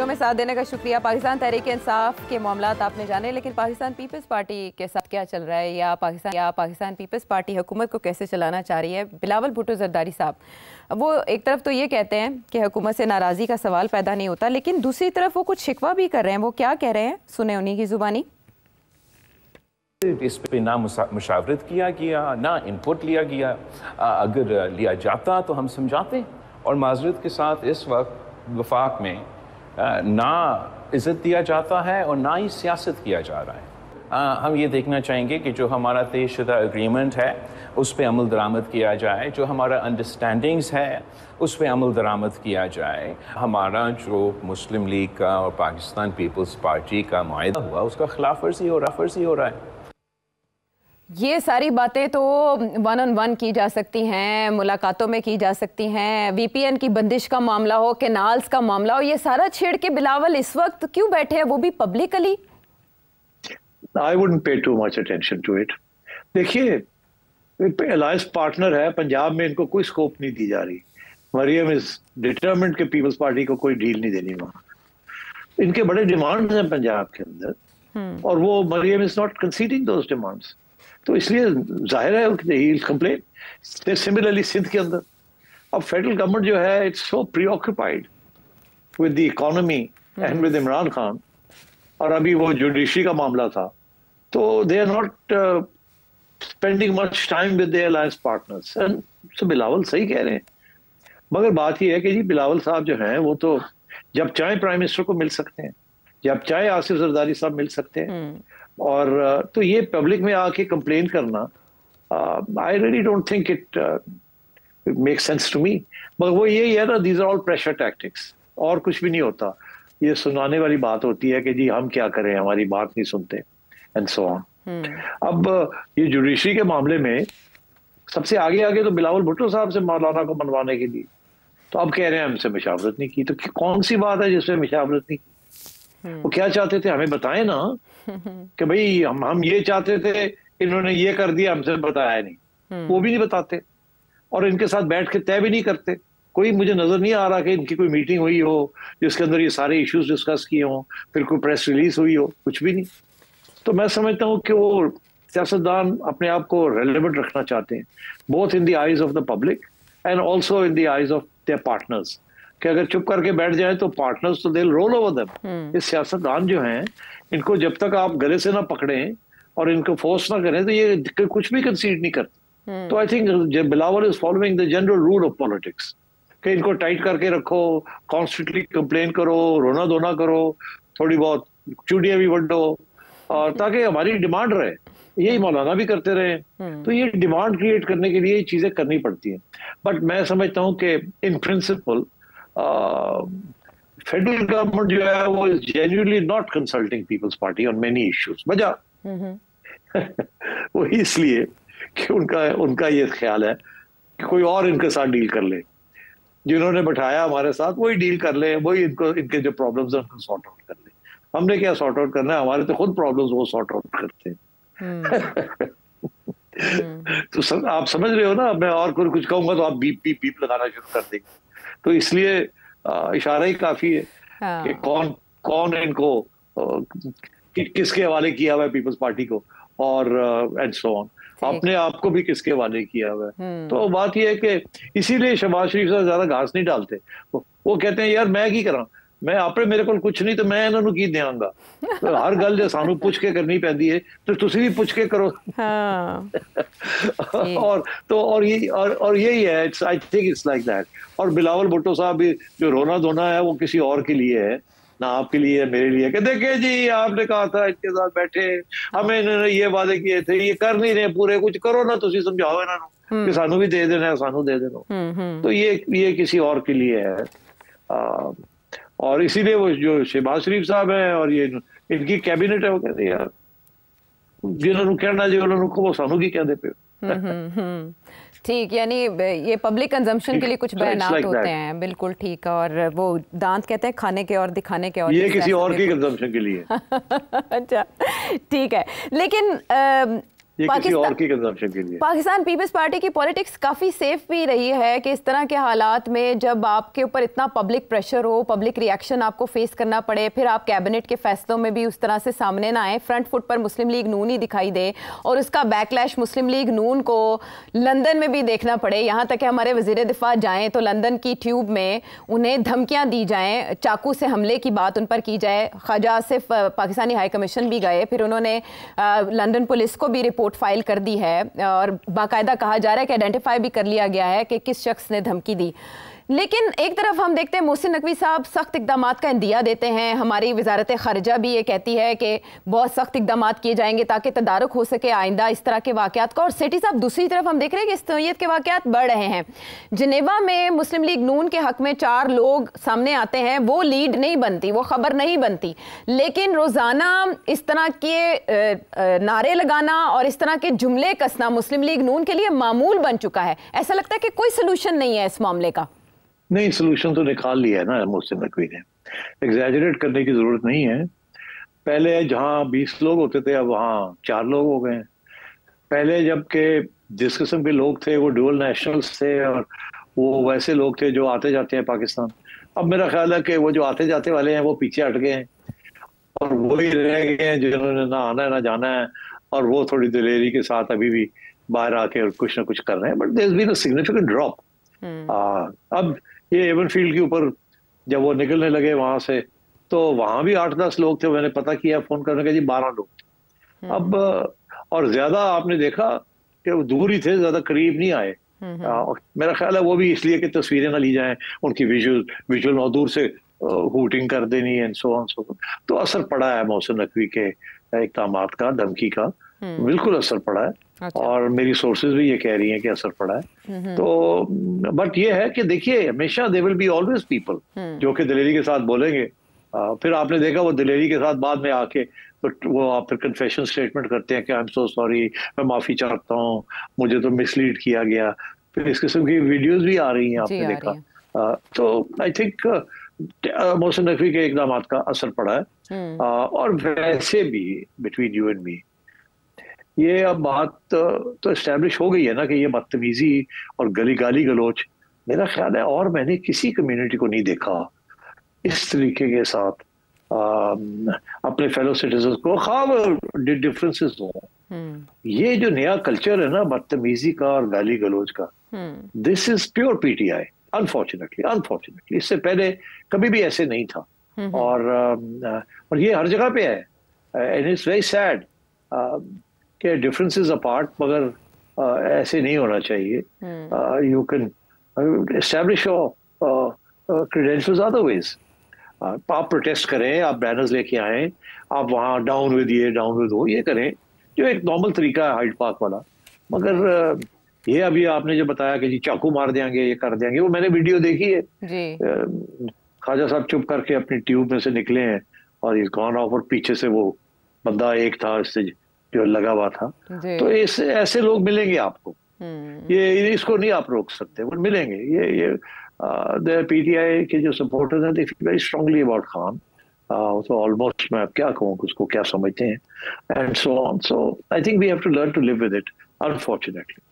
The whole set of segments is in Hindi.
में साथ देने का शुक्रिया। पाकिस्तान तहरीक इंसाफ के मामलात आपने जाने, लेकिन पाकिस्तान पीपल्स पार्टी के साथ क्या चल रहा है या पाकिस्तान पीपल्स पार्टी हुकूमत को कैसे चलाना चाह रही है। बिलावल भुट्टो जरदारी साहब वो एक तरफ तो ये कहते हैं कि हुकूमत से नाराज़गी का सवाल पैदा नहीं होता, लेकिन दूसरी तरफ वो कुछ शिकवा भी कर रहे हैं। वो क्या कह रहे हैं, सुने उन्हीं की ज़ुबानी। इस पे ना मुशावरत किया गया, ना इनपुट लिया गया। अगर लिया जाता तो हम समझाते। और माजरत के साथ इस वक्त वफाक में ना इज़्ज़त दिया जाता है और ना ही सियासत किया जा रहा है। हम ये देखना चाहेंगे कि जो हमारा तयशुदा एग्रीमेंट है उस पर अमल दरामद किया जाए, जो हमारा अंडरस्टैंडिंग्स है उस पर अमल दरामद किया जाए। हमारा जो मुस्लिम लीग का और पाकिस्तान पीपल्स पार्टी का मुआहदा हुआ उसका खिलाफ वर्जी हो रहा है। ये सारी बातें तो 1-on-1 की जा सकती हैं, मुलाकातों में की जा सकती हैं। VPN की बंदिश का मामला हो, कैनाल्स का मामला हो, ये सारा छेड़ के बिलावल इस वक्त क्यों बैठे हैं, वो भी publicly? I wouldn't pay too much attention to it. देखिए, अलायंस पार्टनर है, पंजाब में इनको कोई स्कोप नहीं दी जा रही। मरियम इज डिटरमिन्ड के पीपल्स पार्टी को कोई डील नहीं देनी वहाँ। इनके बड़े डिमांड्स हैं पंजाब के अंदर और वो Maryam is not conceding those demands. तो इसलिए जाहिर है he will complain. Similarly Sindh के अंदर अब फेडरल गवर्नमेंट जो है it's so preoccupied with the economy and with Imran Khan, और अभी वो जुडिशरी का मामला था, तो they are not spending much time with their alliance partners. And so Bilawal सही कह रहे हैं, मगर बात यह है कि जी बिलावल साहब जो हैं वो तो जब चाहे प्राइम मिनिस्टर को मिल सकते हैं, जब चाहे आसिफ जरदारी साहब मिल सकते हैं। और तो ये पब्लिक में आके कंप्लेन करना, I really don't think it make sense to me. मगर वो यही है ना, these are all pressure tactics, और कुछ भी नहीं होता। ये सुनाने वाली बात होती है कि जी हम क्या करें, हमारी बात नहीं सुनते एंड सो ऑन। अब ये जुडिशरी के मामले में सबसे आगे तो बिलावल भुट्टो साहब से मौलाना को मनवाने के लिए, तो अब कह रहे हैं हमसे मशावरत नहीं की। तो कौन सी बात है जिसमें मशावरत नहीं की? वो क्या चाहते थे हमें बताएं ना, कि भाई हम ये चाहते थे, इन्होंने ये कर दिया, हमसे बताया नहीं। वो भी नहीं बताते और इनके साथ बैठ के तय भी नहीं करते। कोई मुझे नजर नहीं आ रहा कि इनकी कोई मीटिंग हुई हो जिसके अंदर ये सारे इश्यूज डिस्कस किए हों, फिर कोई प्रेस रिलीज हुई हो, कुछ भी नहीं। तो मैं समझता हूँ कि वो सियासतदान अपने आप को रेलेवेंट रखना चाहते हैं, both in the eyes of the public and also in the eyes of their partners. कि अगर चुप करके बैठ जाए तो पार्टनर्स तो they will roll over them. ये सियासतदान जो हैं, इनको जब तक आप गले से ना पकड़ें और इनको फोर्स ना करें तो ये कुछ भी कंसीड नहीं करते। तो I think Bilawal is following the general rule of politics कि इनको टाइट करके रखो, कॉन्स्टेंटली कंप्लेन करो, रोना धोना करो, थोड़ी बहुत चूड़ियां भी वंडो, और ताकि हमारी डिमांड रहे। यही मौलाना भी करते रहे। तो ये डिमांड क्रिएट करने के लिए ये चीजें करनी पड़ती हैं। बट मैं समझता हूँ कि इन प्रिंसिपल फेडरल गवर्नमेंट जो है वो is genuinely not consulting people's party on many issues. वजह वो इसलिए कि उनका ये ख्याल है कि कोई और इनके साथ डील कर ले, जिन्होंने बैठाया हमारे साथ वही डील कर ले, वही इनके जो प्रॉब्लम्स हैं उनको सॉर्ट आउट कर ले। हमने क्या सॉर्ट आउट करना है, हमारे तो खुद प्रॉब्लम्स वो सॉर्ट आउट करते हैं। तो आप समझ रहे हो ना, मैं और कुछ कहूंगा तो आप बीप बीप बीप लगाना शुरू कर देंगे। तो इसलिए इशारा ही काफी है कि कौन इनको किसके हवाले किया हुआ है पीपल्स पार्टी को, और एंड सो ऑन, अपने आप को भी किसके हवाले किया हुआ है। तो बात यह है कि इसीलिए शहबाज शरीफ से ज्यादा घास नहीं डालते। वो कहते हैं यार मैं की करा, मैं आपने मेरे को कुछ नहीं तो मैं इन्होंने की देंगा। तो हर गल जो सानू पुछ के करनी पैंदी है तो तुसी भी पुछ के करो। हाँ। और यही है, it's I think it's like that. और बिलावल भुट्टो साहब भी जो रोना धोना है वो किसी और के लिए है, ना आपके लिए है, मेरे लिए। कि देखे जी आपने कहा था इनके साथ बैठे, हमें इन्होंने ये वादे किए थे, ये कर नहीं रहे पूरे, कुछ करो ना, तुसी समझाओ इन्होंने कि सानू भी दे देना, सानू दे देना। तो ये किसी और के लिए है। और इसीलिए वो जो शहबाज शरीफ साहब हैं और ये इनकी कैबिनेट है, वो कहते हैं यार जिन्होंने कहना जो उन्होंने वो सानू की कहते पे। ठीक, यानी ये पब्लिक कंजम्पशन के लिए कुछ बयानात होते हैं, बिल्कुल ठीक। और वो दांत कहते हैं खाने के और दिखाने के, और ये किसी और की कंजम्पशन के लिए। अच्छा ठीक है, लेकिन ये किसी और की कंजम्पशन के लिए। पाकिस्तान पीपल्स पार्टी की पॉलिटिक्स काफ़ी सेफ भी रही है कि इस तरह के हालात में जब आपके ऊपर इतना पब्लिक प्रेशर हो, पब्लिक रिएक्शन आपको फेस करना पड़े, फिर आप कैबिनेट के फैसलों में भी उस तरह से सामने ना आए, फ्रंट फुट पर मुस्लिम लीग नून ही दिखाई दे और उसका बैकलैश मुस्लिम लीग नून को लंदन में भी देखना पड़े। यहाँ तक कि हमारे वज़ीर दिफा जाएँ तो लंदन की ट्यूब में उन्हें धमकियाँ दी जाएँ, चाकू से हमले की बात उन पर की जाए। ख्वाजा आसिफ पाकिस्तानी हाई कमीशन भी गए, फिर उन्होंने लंदन पुलिस को भी रिपोर्ट फाइल कर दी है और बाकायदा कहा जा रहा है कि आइडेंटिफाई भी कर लिया गया है कि किस शख्स ने धमकी दी। लेकिन एक तरफ हम देखते हैं मोहसिन नकवी साहब सख्त इकदाम का इंदिया देते हैं, हमारी वजारत खारजा भी ये कहती है कि बहुत सख्त इकदाम किए जाएंगे ताकि तदारुक हो सके आइंदा इस तरह के वाक़यात का। और सेठी साहब दूसरी तरफ हम देख रहे हैं कि इस नौयत के वाक़यात बढ़ रहे हैं। जिनेवा में मुस्लिम लीग नून के हक में 4 लोग सामने आते हैं, वो लीड नहीं बनती, वो खबर नहीं बनती, लेकिन रोज़ाना इस तरह के नारे लगाना और इस तरह के जुमले कसना मुस्लिम लीग नून के लिए मामूल बन चुका है। ऐसा लगता है कि कोई सोल्यूशन नहीं है इस मामले का। नहीं, सोल्यूशन तो निकाल लिया है ना मोहसिन नकवी ने, एग्जैजरेट करने की जरूरत नहीं है। पहले जहां 20 लोग होते थे अब वहां 4 लोग हो गए हैं। पहले जबकि जिस किस्म के लोग थे वो डुअल नेशनल्स थे और वो वैसे लोग थे जो आते जाते हैं पाकिस्तान। अब मेरा ख्याल है कि वो जो आते जाते वाले हैं वो पीछे हट गए हैं और वही रह गए हैं जिन्होंने ना आना है ना जाना है, और वो थोड़ी दिलेरी के साथ अभी भी बाहर आके कुछ ना कुछ कर रहे हैं। But there has been a significant drop. अब ये एवन फील्ड के ऊपर जब वो निकलने लगे वहां से तो वहां भी 8-10 लोग थे। मैंने पता किया फोन करने का, जी 12 लोग थे। अब और ज्यादा आपने देखा कि वो दूर ही थे, ज्यादा करीब नहीं आए। मेरा ख्याल है वो भी इसलिए कि तस्वीरें ना ली जाएं, उनकी विजुअल और दूर से हूटिंग कर देनी एंड सो ऑन सो। तो असर पड़ा है मोहसिन नकवी के इक़दामात का, धमकी का बिल्कुल असर पड़ा है। अच्छा। और मेरी सोर्सेज भी ये कह रही हैं कि असर पड़ा है। तो बट ये है कि देखिए हमेशा there will be always people जो कि दिलेरी के साथ बोलेंगे। फिर आपने देखा वो दिलेरी के साथ बाद में आके तो वो आप फिर कन्फेशन स्टेटमेंट करते हैं कि आई एम सो सॉरी, मैं माफी चाहता हूँ, मुझे तो मिसलीड किया गया। फिर इस किस्म की वीडियोस भी आ रही हैं, आपने देखा। तो आई थिंक मोहसिन नकवी के इक़दामात का असर पड़ा है। और वैसे भी बिटवीन यू एंड मी ये अब बात तो एस्टेब्लिश हो गई है ना कि ये बदतमीजी और गाली गलोच, मेरा ख्याल है और मैंने किसी कम्युनिटी को नहीं देखा इस तरीके के साथ अपने फेलो सिटीजन को, खाब डिफरेंसेस हो। ये जो नया कल्चर है ना बदतमीजी का और गाली गलोच का, this is pure PTI unfortunately. इससे पहले कभी भी ऐसे नहीं था। और ये हर जगह पे है एंड इट्स वेरी सैड कि डिफरेंसेस अपार्ट, मगर ऐसे नहीं होना चाहिए। You can establish your credentials other ways. आप प्रोटेस्ट करें, आप बैनर्स लेके आए, आप वहाँ डाउन विद ये करें जो एक नॉर्मल तरीका है हाइड पार्क वाला। मगर ये अभी आपने जो बताया कि जी चाकू मार देंगे, ये कर देंगे, वो मैंने वीडियो देखी है। ख्वाजा साहब चुप करके अपनी ट्यूब में से निकले हैं और इस गॉन ऑफ, और पीछे से वो बंदा एक था इससे जो लगा हुआ था। तो ऐसे लोग मिलेंगे आपको, ये इसको नहीं आप रोक सकते, वो मिलेंगे। ये पीटीआई के जो सपोर्टर्स हैं, they feel very strongly about Khan. तो ऑलमोस्ट मैं अब क्या कहूँ, उसको क्या समझते हैं and so on. So I think we have to learn to live with it unfortunately.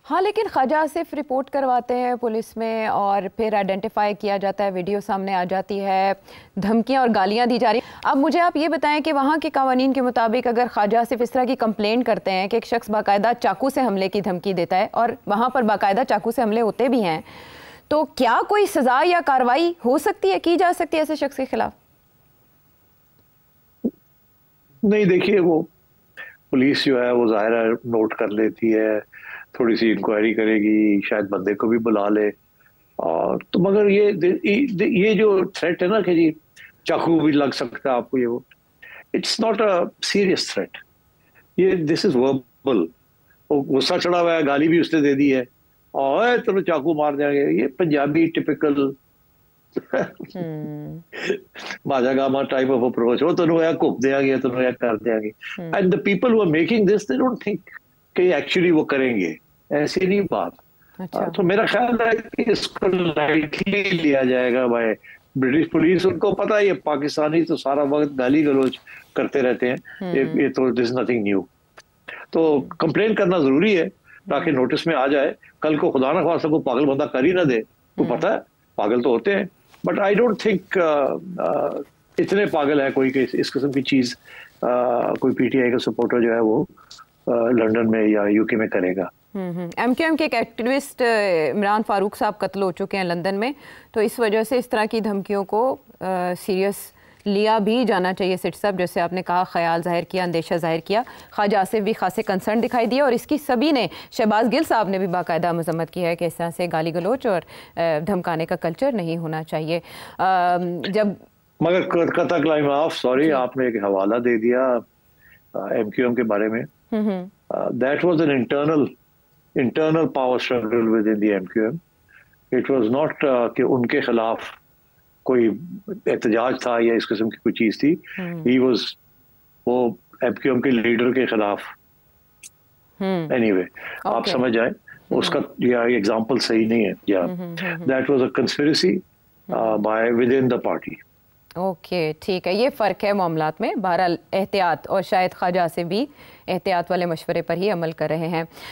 हाँ, लेकिन ख्वाजा आसिफ रिपोर्ट करवाते हैं पुलिस में और फिर आइडेंटिफाई किया जाता है, वीडियो सामने आ जाती है, धमकियाँ और गालियाँ दी जा रही। अब मुझे आप ये बताएं कि वहाँ के कानून के मुताबिक अगर ख्वाजा आसिफ इस तरह की कंप्लेंट करते हैं कि एक शख्स बाकायदा चाकू से हमले की धमकी देता है और वहाँ पर बाकायदा चाकू से हमले होते भी हैं, तो क्या कोई सज़ा या कार्रवाई हो सकती है, की जा सकती है ऐसे शख्स के खिलाफ? नहीं, देखिए वो पुलिस जो है वो ज़ाहिर है नोट कर लेती है, थोड़ी सी इंक्वायरी करेगी, शायद बंदे को भी बुला ले। और तो मगर ये जो थ्रेट है ना कि जी चाकू भी लग सकता है आपको, ये वो it's not a serious threat. ये दिस इज वर्बल। वो गुस्सा चढ़ा हुआ है, गाली भी उसने दे दी है और तो चाकू मार देंगे, ये पंजाबी टिपिकल माजा गामा टाइप ऑफ अप्रोच। वो तेन घुप देंगे, तेन कर देंगे। And the people who are making this, they don't think कि एक्चुअली वो करेंगे, ऐसी नहीं बात। अच्छा। तो मेरा ख्याल है कि इसको लाइटली लिया जाएगा भाई ब्रिटिश पुलिस। उनको पता है ये पाकिस्तानी तो सारा वक्त गाली गलोच करते रहते हैं, ये तो दिस नथिंग न्यू। तो कंप्लेन करना जरूरी है ताकि नोटिस में आ जाए। कल को खुदा ना खास्ता को पागल बंदा कर ही ना दे, वो पता है पागल तो होते हैं, बट आई डोंट थिंक इतने पागल है कोई कि इस किस्म की चीज कोई पीटीआई का सपोर्टर जो है वो लंदन में या यूके में करेगा। एमक्यूएम के एक एक्टिविस्ट इमरान फारूक साहब कत्ल हो चुके हैं लंदन में, तो इस वजह से इस तरह की धमकियों को सीरियस लिया भी जाना चाहिए। सिट साहब, जैसे आपने कहा, ख्याल जाहिर किया, अंदेशा जाहिर किया, ख्वाजा आसिफ भी खासे कंसर्न दिखाई दिए और इसकी सभी ने, शहबाज गिल साहब ने भी बाकायदा मजम्मत की है कि इस तरह से गाली गलोच और धमकाने का कल्चर नहीं होना चाहिए। जब मगर कतक लाइन ऑफ सॉरी, आपने एक हवाला दे दिया एमक्यूएम के बारे में। That was an internal power struggle with in the MQM. It was not कि उनके खिलाफ कोई एहतजाज था या इस किस्म की कोई चीज थी। ही वाज वो एमक्यूएम के लीडर के खिलाफ। एनीवे आप समझ जाए उसका या एग्जांपल सही नहीं है। या that was a conspiracy by within the party. Okay, ठीक है, ये फ़र्क है मामलात में। बहरहाल एहतियात, और शायद ख्वाजा से भी एहतियात वाले मशवरे पर ही अमल कर रहे हैं।